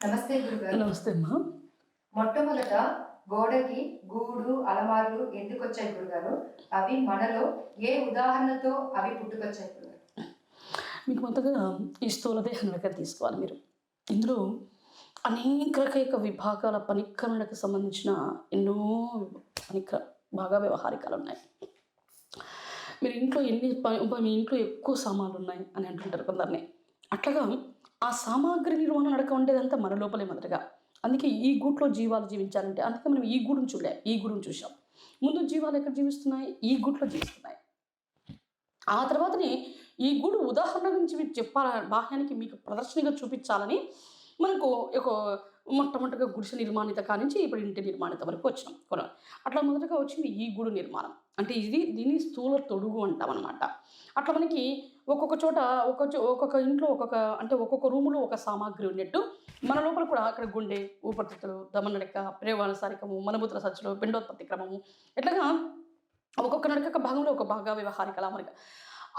నమస్తే గురుగారు. నమస్తే అమ్మా. మొట్టమొదట గోడకి గూడు, అలమారులు ఎందుకొచ్చాయి గురుగారు? అవి మనలో ఏ ఉదాహరణతో అవి పుట్టుకొచ్చాయి గురుగారు? మీకు మొదటగా ఈ స్థూలదేహ నడక తీసుకోవాలి మీరు. ఇందులో అనేక రకైక విభాగాల పనిక్కరణకు సంబంధించిన ఎన్నో పనిక బాగా వ్యవహారికాలున్నాయి. మీరు ఇంట్లో ఎన్ని మీ ఇంట్లో ఎక్కువ సామాన్లున్నాయి అని అంటుంటారు కొందరిని. అట్లాగా ఆ సామాగ్రి నిర్వహణ నడక ఉండేదంతా మన లోపలే మొదటగా. అందుకే ఈ గూట్లో జీవాలు జీవించాలంటే అందుకే మనం ఈ గూడుని చూడలే, ఈ గూడుని చూసాం. ముందు జీవాలు ఎక్కడ జీవిస్తున్నాయి? ఈ గూట్లో జీవిస్తున్నాయి. ఆ తర్వాతనే ఈ గూడు ఉదాహరణ గురించి మీకు బాహ్యానికి మీకు ప్రదర్శనగా చూపించాలని మనకు ఒక మొట్టమొదటిగా గుడిసె నిర్మాణిత కానించి ఇప్పుడు ఇంటి నిర్మాణిత వరకు వచ్చినాం అట్లా మొదటగా వచ్చింది ఈ గూడు నిర్మాణం. అంటే దీన్ని స్థూల తొడుగు అంటామన్నమాట. అట్లా మనకి ఒక్కొక్క చోట ఒక్కొక్క ఇంట్లో ఒక్కొక్క రూములో ఒక సామాగ్రి ఉన్నట్టు మన లోపల కూడా అక్కడ గుండె, ఊపిరితిత్తులు, దమనడక, ప్రేవాల సారికము, మలమూత్ర సచ్చులు, పిండోత్పత్తి క్రమము ఇట్లాగా ఒక్కొక్క నడక భాగంలో ఒక భాగ వ్యవహారిక అమరిక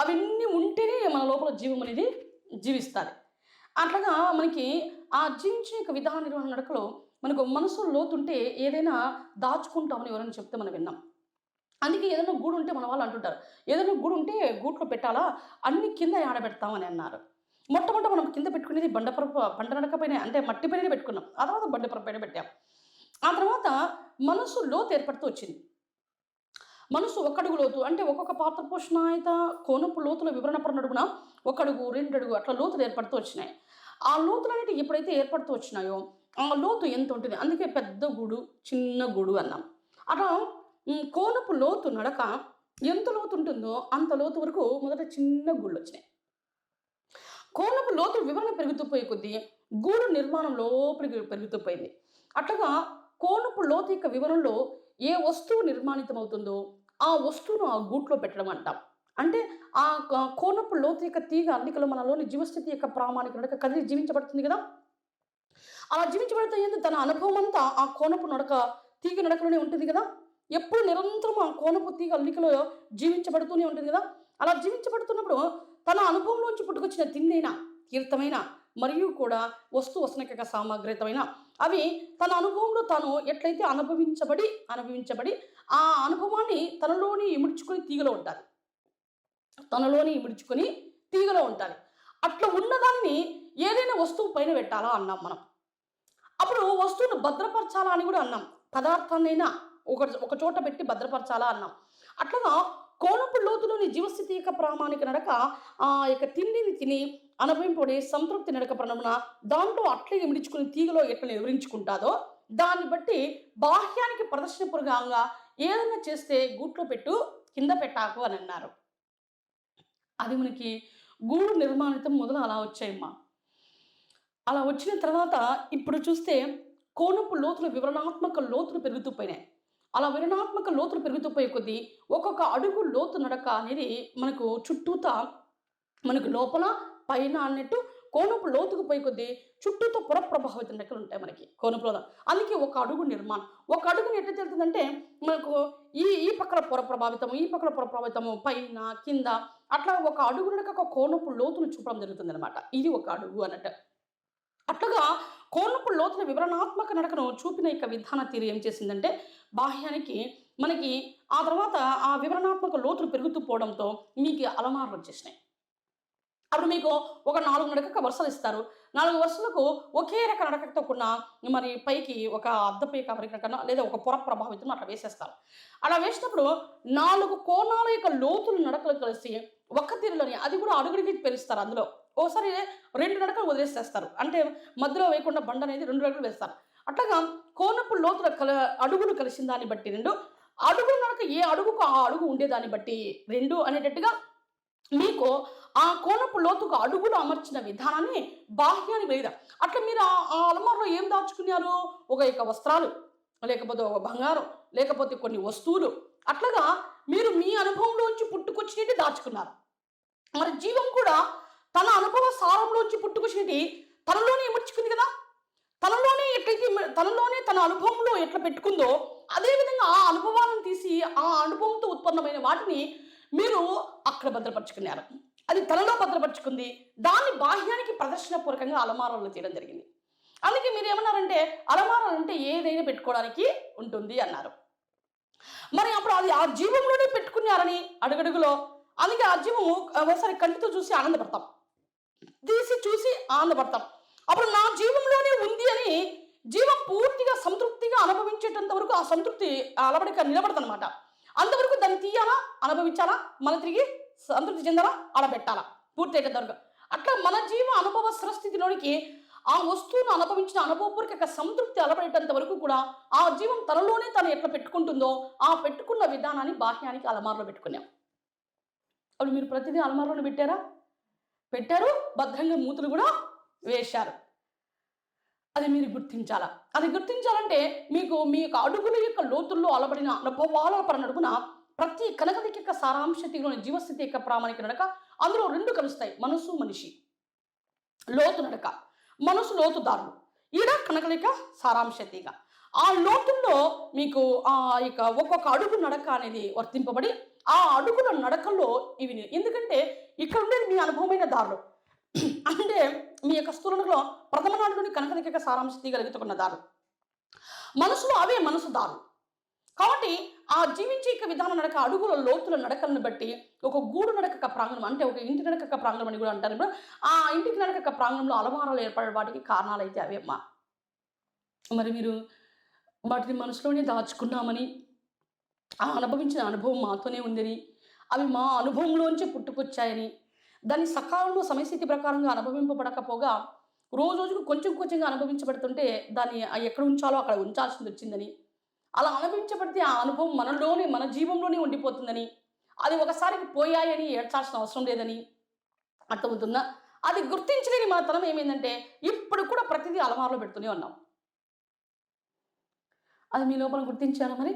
అవన్నీ ఉంటేనే మన లోపల జీవం అనేది జీవిస్తుంది. అట్లాగా మనకి ఆ జీవించే యొక్క విధాన నిర్వహణ నడకలో మనకు మనసు లోతుంటే ఏదైనా దాచుకుంటామని ఎవరైనా చెప్తే మనం విన్నాం. అందుకే ఏదైనా గూడు ఉంటే మన వాళ్ళు అంటుంటారు, ఏదైనా గూడు ఉంటే గూట్లో పెట్టాలా, అన్ని కింద ఆడబెడతామని అన్నారు. మొట్టమొదట మనం కింద పెట్టుకునేది బండ నడక పైన, అంటే మట్టి పైన పెట్టుకున్నాం. ఆ తర్వాత బండపరపు పైన పెట్టాం. ఆ తర్వాత మనసు లోతు ఏర్పడుతూ వచ్చింది. మనసు ఒక్కడుగు లోతు అంటే ఒక్కొక్క పాత్ర పోషణాయత కోనపు లోతుల వివరణ పడినడుగున 1 అడుగు 2 అడుగు అట్లా లోతులు ఏర్పడుతూ వచ్చినాయి. ఆ లోతులు అనేవి ఎప్పుడైతే ఏర్పడుతూ వచ్చినాయో ఆ లోతు ఎంత ఉంటుంది, అందుకే పెద్ద గూడు చిన్న గూడు అన్నాం. అట్లా కోనపు లోతు నడక ఎంత లోతు ఉంటుందో అంత లోతు వరకు మొదట చిన్న గూళ్ళు వచ్చినాయి. కోనపు లోతు వివరణ పెరుగుతూ పోయే కొద్దీ గూడు నిర్మాణం లోపలికి పెరుగుతూ పోయింది. అట్లాగా కోనపు లోతు యొక్క వివరణలో ఏ వస్తువు నిర్మాణితమవుతుందో ఆ వస్తువును ఆ గూట్లో పెట్టడం అంటాం. అంటే ఆ కోనపు లోతు యొక్క తీగ అల్లికలో మనలోని జీవస్థితి యొక్క ప్రామాణిక నడక కదిలి జీవించబడుతుంది కదా. అలా జీవించబడితే ఏంది తన అనుభవం అంతా ఆ కోనపు నడక తీగ నడకలోనే ఉంటుంది కదా. ఎప్పుడు నిరంతరం ఆ కోనపు తీగ అల్లికలో జీవించబడుతూనే ఉంటుంది కదా. అలా జీవించబడుతున్నప్పుడు తన అనుభవంలోంచి పుట్టుకొచ్చిన తిండైనా, కీర్తమైన మరియు కూడా వసనక సామగ్రితమైన అవి తన అనుభవంలో తాను ఎట్లయితే అనుభవించబడి ఆ అనుభవాన్ని తనలోని ఇముడ్చుకొని తీగలో ఉంటుంది. అట్లా ఉన్నదాన్ని ఏదైనా వస్తువు పైన పెట్టాలా అన్నాం మనం. అప్పుడు వస్తువును భద్రపరచాలా అని కూడా అన్నాం. పదార్థాన్నైనా ఒక చోట పెట్టి భద్రపరచాలా అన్నాం. అట్లా కోనపు లోతులోని జీవస్థితి యొక్క ప్రామాణిక నడక ఆ యొక్క తిండిని తిని అనుభవింపడే సంతృప్తి నడక ప్రణమున దాంట్లో అట్లే ఇమిడించుకుని తీగలో ఎట్లా వివరించుకుంటాదో దాన్ని బట్టి బాహ్యానికి ప్రదర్శనపూర్వకంగా ఏదైనా చేస్తే గూట్లో పెట్టు, కింద పెట్టాకు అని అన్నారు. అది మనకి గూడు నిర్మాణితం మొదలు అలా వచ్చాయమ్మా. అలా వచ్చిన తర్వాత ఇప్పుడు చూస్తే కోనపు లోతుల వివరణాత్మక లోతులు పెరుగుతూ పోయినాయి. అలా వివరణాత్మక లోతులు పెరుగుతూ పోయే కొద్దీ ఒక్కొక్క అడుగు లోతు నడక అనేది మనకు చుట్టూతా మనకు లోపల పైన అన్నట్టు కోనపు లోతుకు పోయే కొద్దీ చుట్టూతో పొర ప్రభావిత నడకలు ఉంటాయి మనకి కోనపులో. అందుకే ఒక అడుగు నిర్మాణం, ఒక అడుగుని ఎట్లా తెలుతుందంటే మనకు ఈ ఈ పక్కన పొర ప్రభావితము, ఈ పక్కన పొర ప్రభావితము, పైన కింద అట్లా ఒక అడుగు నడక ఒక కోనపు లోతును చూపడం జరుగుతుంది అనమాట. ఇది ఒక అడుగు అన్నట్టు. అట్లాగా కోనపు లోతుల వివరణాత్మక నడకను చూపిన యొక్క విధాన తీరు ఏం చేసిందంటే బాహ్యానికి మనకి ఆ తర్వాత ఆ వివరణాత్మక లోతులు పెరుగుతూ పోవడంతో మీకు అలమార్లు వచ్చేసినాయి. అప్పుడు మీకు ఒక 4 నడక వరుసలు ఇస్తారు. 4 వరుసలకు ఒకే రక నడకతో కూడిన మరి పైకి ఒక అద్దపై కవరిక కన్నా లేదా ఒక పొర ప్రభావితం అట్లా వేసేస్తారు. అలా వేసినప్పుడు 4 కోణాల యొక్క లోతులు నడకలు కలిసి ఒక్క తీరులోని అది కూడా అడుగుడికి పెరుస్తారు. అందులో ఓసారి 2 నడకలు వదిలేసేస్తారు. అంటే మధ్యలో వేయకుండా బండ అనేది 2 నడకలు వేస్తారు. అట్లాగా కోనపు లోతుల అడుగులు కలిసిన దాన్ని బట్టి 2 అడుగులు నడక ఏ అడుగుకు ఆ అడుగు ఉండేదాన్ని బట్టి 2 అనేటట్టుగా మీకు ఆ కోనపు లోతుకు అడుగులు అమర్చిన విధానాన్ని బాహ్యానికి వేయడం. అట్లా మీరు ఆ అలమారులో ఏం దాచుకున్నారు? ఒక యొక్క వస్త్రాలు, లేకపోతే ఒక బంగారం, లేకపోతే కొన్ని వస్తువులు అట్లాగా మీరు మీ అనుభవంలోంచి పుట్టుకొచ్చినట్టు దాచుకున్నారు. మరి జీవం కూడా తన అనుభవ సారంలోంచి పుట్టుకొచ్చినది తనలోనే ఇమర్చుకుంది కదా. తనలోనే తన అనుభవంలో ఎట్లా పెట్టుకుందో అదేవిధంగా ఆ అనుభవాలను తీసి ఆ అనుభవంతో ఉత్పన్నమైన వాటిని మీరు అక్కడ భద్రపరుచుకున్నారు. అది తనలో భద్రపరుచుకుంది. దాన్ని బాహ్యానికి ప్రదర్శన పూర్వకంగా అలమారాల్లో తీయడం జరిగింది. అందుకే మీరు ఏమన్నారంటే అలమారాలు అంటే ఏదైనా పెట్టుకోవడానికి ఉంటుంది అన్నారు. మరి అప్పుడు అది ఆ జీవంలోనే పెట్టుకున్నారని అడుగడుగులో, అందుకే ఆ జీవము ఒకసారి కంటితో చూసి ఆనందపడతాం, తీసి చూసి ఆనందపడతాం. అప్పుడు నా జీవంలోనే ఉంది అని జీవం పూర్తిగా సంతృప్తిగా అనుభవించేటంత వరకు ఆ సంతృప్తి అలవడిక నిలబడదనమాట. అంతవరకు దాన్ని తీయాలా, అనుభవించాలా, మళ్ళీ తిరిగి సంతృప్తి చెందాలా, ఆడబెట్టాలా పూర్తి అయ్యేటంత వరకు. అట్లా మన జీవ అనుభవ స్థితిలోనికి ఆ వస్తువును అనుభవించిన అనుభవపూర్వక సంతృప్తి అలవడేటంత వరకు కూడా ఆ జీవం తనలోనే తను ఎట్లా పెట్టుకుంటుందో ఆ పెట్టుకున్న విధానాన్ని బాహ్యానికి అలమారులో పెట్టుకున్నాం. అప్పుడు మీరు ప్రతిదీ అలమారులోనే పెట్టారా? పెట్టారు, భద్రంగా మూతులు కూడా వేశారు. అది మీరు గుర్తించాలా. అది గుర్తించాలంటే మీకు మీ యొక్క అడుగుల యొక్క లోతుల్లో అలబడిన అనుభవాల పరనడుగున ప్రతి కనకలిక యొక్క సారాంశతిలోని జీవస్థితి యొక్క ప్రామాణిక నడక అందులో రెండు కలుస్తాయి. మనసు మనిషి లోతు నడక, మనసు లోతుదారులు, ఈడ కనకలిక సారాంశతిగా ఆ లోతుల్లో మీకు ఆ యొక్క ఒక్కొక్క అడుగు నడక అనేది వర్తింపబడి ఆ అడుగుల నడకల్లో ఇవి ఎందుకంటే ఇక్కడ ఉండేది మీ అనుభవమైన దారులు అంటే మీ యొక్క స్థూలంలో ప్రథమ నాడులోని కనకలిక సారాంశ తీగలుగుతున్న దారులు, మనసులో అవే మనసు దారులు. కాబట్టి ఆ జీవించే విధానం నడక అడుగుల లోతుల నడకలను బట్టి ఒక గూడు నడక ప్రాంగణం అంటే ఒక ఇంటి నడక ప్రాంగణం అని కూడా అంటారు. ఆ ఇంటికి నడక ప్రాంగణంలో అలమారాలు ఏర్పడే వాటికి కారణాలు అయితే అవే అమ్మా. మరి మీరు వాటిని మనసులోనే దాచుకున్నామని ఆ అనుభవించిన అనుభవం మాతోనే ఉందని అవి మా అనుభవంలోంచి పుట్టుకొచ్చాయని దాన్ని సకాలంలో సమయస్థితి ప్రకారంగా అనుభవింపబడకపోగా రోజు రోజుకు కొంచెం కొంచెంగా అనుభవించబడుతుంటే దాన్ని ఎక్కడ ఉంచాలో అక్కడ ఉంచాల్సింది వచ్చిందని, అలా అనుభవించబడితే ఆ అనుభవం మనలోనే మన జీవంలోనే ఉండిపోతుందని, అది ఒకసారికి పోయాయని ఏడ్చాల్సిన అవసరం లేదని అర్థమవుతుందా? అది గుర్తించలేని మన తనం ఏమైందంటే ఇప్పుడు కూడా ప్రతిదీ అలమారులో పెడుతూనే ఉన్నాం. అది మీ లోపల గుర్తించాలా? మరి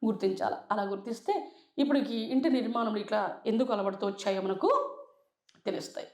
గుర్తించాలి. అలా గుర్తిస్తే ఇప్పుడు ఇంటి నిర్మాణంలో ఇట్లా ఎందుకు అలవడుతూ వచ్చాయో మనకు తెలుస్తాయి.